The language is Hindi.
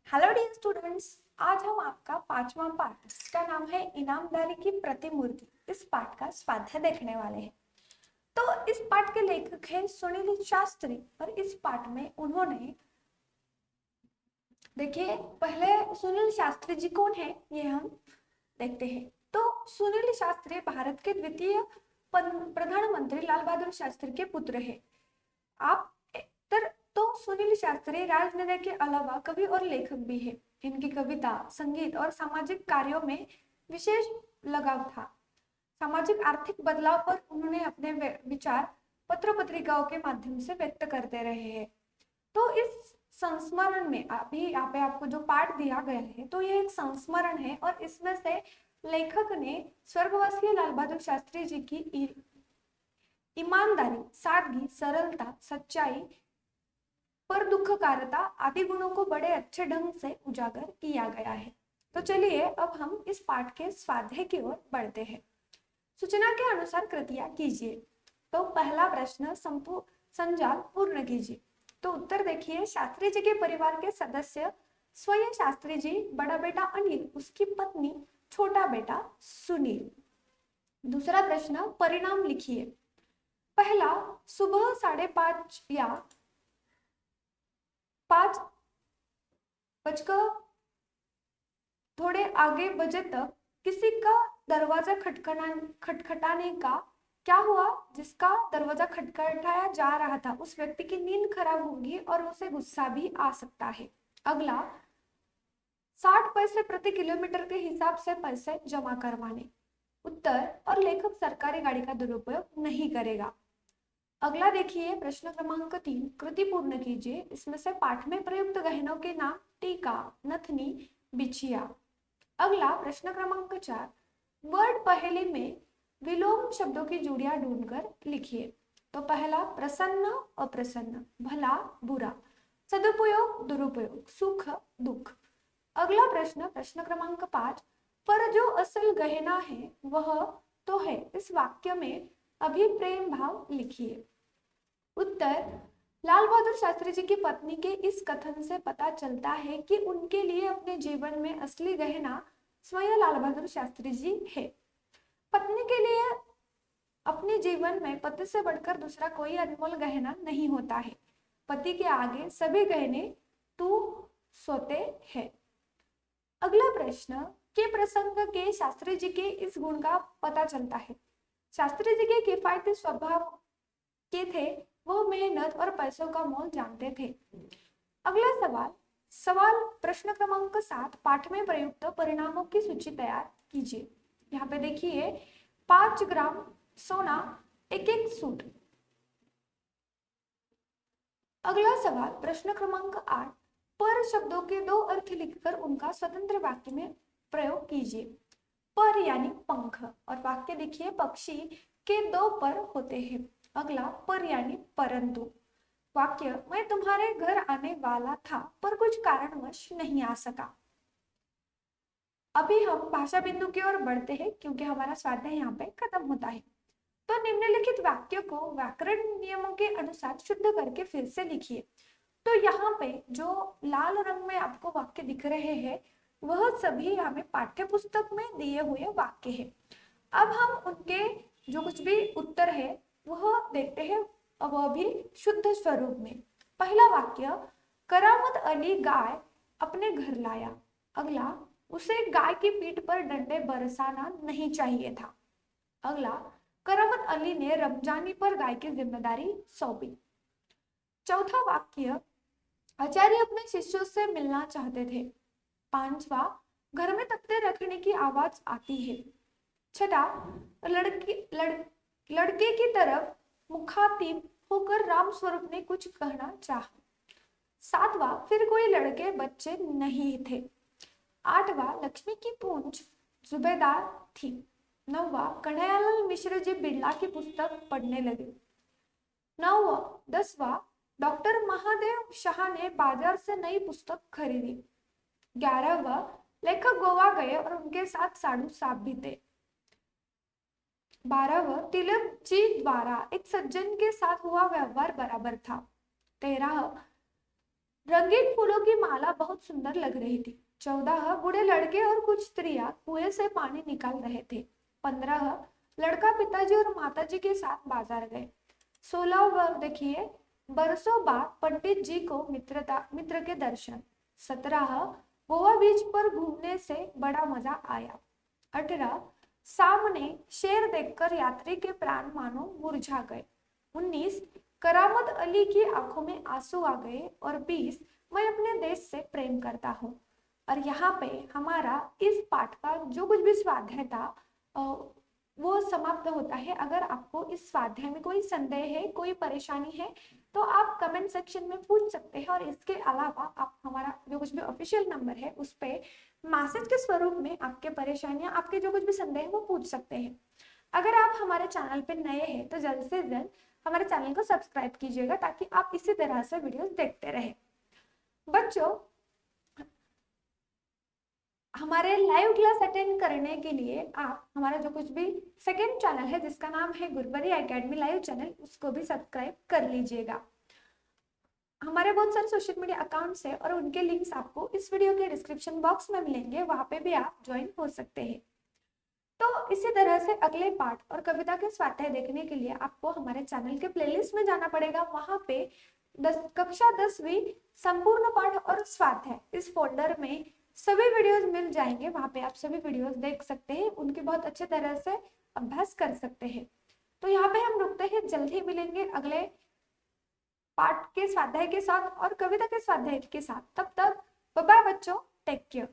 हेलो डियर स्टूडेंट्स, आज हम आपका पांचवा पाठ जिसका नाम है इनामदारी की प्रतिमूर्ति, इस पाठ का स्वाध्याय देखने वाले हैं। तो इस पाठ के लेखक हैं सुनील शास्त्री और इस पाठ में उन्होंने देखिए पहले सुनील शास्त्री जी कौन है ये हम देखते हैं। तो सुनील शास्त्री भारत के द्वितीय प्रधानमंत्री लाल बहादुर शास्त्री के पुत्र है। आप तो सुनील शास्त्री राजनीति के अलावा कवि और लेखक भी है। इनकी कविता, संगीत और सामाजिक कार्यों में विशेष लगाव था। सामाजिक आर्थिक बदलाव पर उन्होंने अपने विचार पत्र पत्रिकाओं के माध्यम से व्यक्त करते रहे हैं। तो इस संस्मरण में अभी यहाँ पे आपको जो पाठ दिया गया है तो ये एक संस्मरण है और इसमें से लेखक ने स्वर्गवासी लाल बहादुर शास्त्री जी की ईमानदारी, सादगी, सरलता, सच्चाई पर दुखकारता आदि गुणों को बड़े अच्छे ढंग से उजागर किया गया है। तो चलिए अब हम इस पाठ के स्वाध्याय की ओर बढ़ते हैं। सूचना के अनुसार कृतियां कीजिए। तो पहला प्रश्न संजाल पूर्ण कीजिए। तो उत्तर देखिए, शास्त्री जी के परिवार के सदस्य स्वयं शास्त्री जी, बड़ा बेटा अनिल, उसकी पत्नी, छोटा बेटा सुनील। दूसरा प्रश्न, परिणाम लिखिए। पहला, सुबह 5:30 या 5 बजकर थोड़े आगे बजे तक किसी का दरवाजा खटखटाने का क्या हुआ? जिसका दरवाजा खटखटाया जा रहा था उस व्यक्ति की नींद खराब होगी और उसे गुस्सा भी आ सकता है। अगला, 60 पैसे प्रति किलोमीटर के हिसाब से पैसे जमा करवाने। उत्तर, और लेखक सरकारी गाड़ी का दुरुपयोग नहीं करेगा। अगला देखिए प्रश्न क्रमांक 3, कृति पूर्ण कीजिए। इसमें से पाठ में प्रयुक्त गहनों के नाम टीका, नथनी, बिछिया। अगला प्रश्न क्रमांक 4, वर्ड पहेली में विलोम शब्दों की जोड़ियां ढूंढकर लिखिए। तो पहला, प्रसन्न, अप्रसन्न, भला, बुरा, सदुपयोग, दुरुपयोग, सुख, दुख। अगला प्रश्न, प्रश्न क्रमांक 5, पर जो असल गहना है वह तो है, इस वाक्य में अभिप्रेम भाव लिखिए। उत्तर, लाल बहादुर शास्त्री जी की पत्नी के इस कथन से पता चलता है कि उनके लिए अपने जीवन में असली गहना स्वयं लाल बहादुर शास्त्री जी है। पत्नी के लिए अपने जीवन में पति से बढ़कर दूसरा कोई अनमोल गहना नहीं होता है। पति के आगे सभी गहने तू सोते हैं। अगला प्रश्न के प्रसंग के शास्त्री जी के इस गुण का पता चलता है। शास्त्री जी के किफायती स्वभाव के थे, वो मेहनत और पैसों का मोल जानते थे। अगला सवाल प्रश्न क्रमांक 7, पाठ में प्रयुक्त परिणामों की सूची तैयार कीजिए। यहाँ पे देखिए 5 ग्राम सोना, एक सूट। अगला सवाल प्रश्न क्रमांक 8, पर शब्दों के 2 अर्थ लिखकर उनका स्वतंत्र वाक्य में प्रयोग कीजिए। पर यानी पंख, और वाक्य देखिए, पक्षी के 2 पर होते हैं। अगला, पर यानी परंतु, वाक्य, मैं तुम्हारे घर आने वाला था पर कुछ कारणवश नहीं आ सका। अभी हम भाषा बिंदु की ओर बढ़ते हैं क्योंकि हमारा स्वाध्याय यहाँ पे खत्म होता है। तो निम्नलिखित वाक्य को व्याकरण नियमों के अनुसार शुद्ध करके फिर से लिखिए। तो यहाँ पे जो लाल रंग में आपको वाक्य दिख रहे हैं वह सभी हमें पाठ्य पुस्तक में दिए हुए वाक्य है। अब हम उनके जो कुछ भी उत्तर है वह देखते हैं, वह भी शुद्ध स्वरूप में। पहला वाक्य, करामत अली गाय अपने घर लाया। अगला, उसे गाय की पीठ पर डंडे बरसाना नहीं चाहिए था। अगला, करामत अली ने रमजानी पर गाय की जिम्मेदारी सौंपी। चौथा वाक्य, आचार्य अपने शिष्यों से मिलना चाहते थे। पांचवा, घर में तख्ते रखने की आवाज आती है। छठा, लड़के की तरफ मुखातिब होकर राम स्वरूप ने कुछ कहना चाहा। सातवां, फिर कोई लड़के बच्चे नहीं थे। आठवां, लक्ष्मी की पूंछ जुबेदार थी। नौवां, कन्हैयालाल मिश्र जी बिरला की पुस्तक पढ़ने लगे। 10वां, डॉक्टर महादेव शाह ने बाजार से नई पुस्तक खरीदी। 11वां, लेखक गोवा गए और उनके साथ साधु साहब भी थे। 12वां, तिलक जी द्वारा एक सज्जन के साथ हुआ व्यवहार बराबर था। 13, रंगीन फूलों की माला बहुत सुंदर लग रही थी। 14 बूढ़े लड़के और कुछ स्त्रियां कुएं से पानी निकाल रहे थे। 15 लड़का पिताजी और माताजी के साथ बाजार गए। 16 देखिए, बरसों बाद पंडित जी को मित्र के दर्शन। 17 गोवा बीच पर घूमने से बड़ा मजा आया। 18 सामने शेर देखकर यात्री के प्राण मानो मुरझा गए। 19 करामत अली की आंखों में आंसू आ गए। और 20 मैं अपने देश से प्रेम करता हूँ। और यहाँ पे हमारा इस पाठ का जो कुछ भी स्वाध्याय था वो समाप्त होता है। अगर आपको इस स्वाध्याय में कोई संदेह है, कोई परेशानी है, तो आप कमेंट सेक्शन में पूछ सकते हैं। और इसके अलावा आप हमारा जो कुछ भी ऑफिशियल नंबर है उस पर मैसेज के स्वरूप में आपके परेशानियां, आपके जो कुछ भी संदेह है वो पूछ सकते हैं। अगर आप हमारे चैनल पे नए हैं तो जल्द से जल्द हमारे चैनल को सब्सक्राइब कीजिएगा ताकि आप इसी तरह से वीडियोस देखते रहें। बच्चों, हमारे लाइव क्लास अटेंड करने के लिए आप हमारा जो कुछ भी सेकेंड चैनल है जिसका नाम है गुरबरी एकेडमी लाइव चैनल, उसको भी सब्सक्राइब कर लीजिएगा। हमारे बहुत सारे सोशल मीडिया अकाउंट्स है और उनके लिंक्स आपको इस वीडियो के डिस्क्रिप्शन बॉक्स में मिलेंगे, वहां पे भी आप ज्वाइन हो सकते हैं। तो इसी तरह से अगले पाठ और कविता के स्वाध्याय देखने के लिए आपको हमारे चैनल के प्लेलिस्ट में जाना पड़ेगा। वहां पे कक्षा 10वीं संपूर्ण पाठ और स्वाध्याय इस फोल्डर में सभी वीडियोस मिल जाएंगे। वहां पे आप सभी वीडियोस देख सकते हैं, उनके बहुत अच्छे तरह से अभ्यास कर सकते हैं। तो यहाँ पे हम रुकते हैं, जल्द ही मिलेंगे अगले पाठ के स्वाध्याय के साथ और कविता के स्वाध्याय के साथ। तब तक बाय बाय बच्चों, टेक केयर।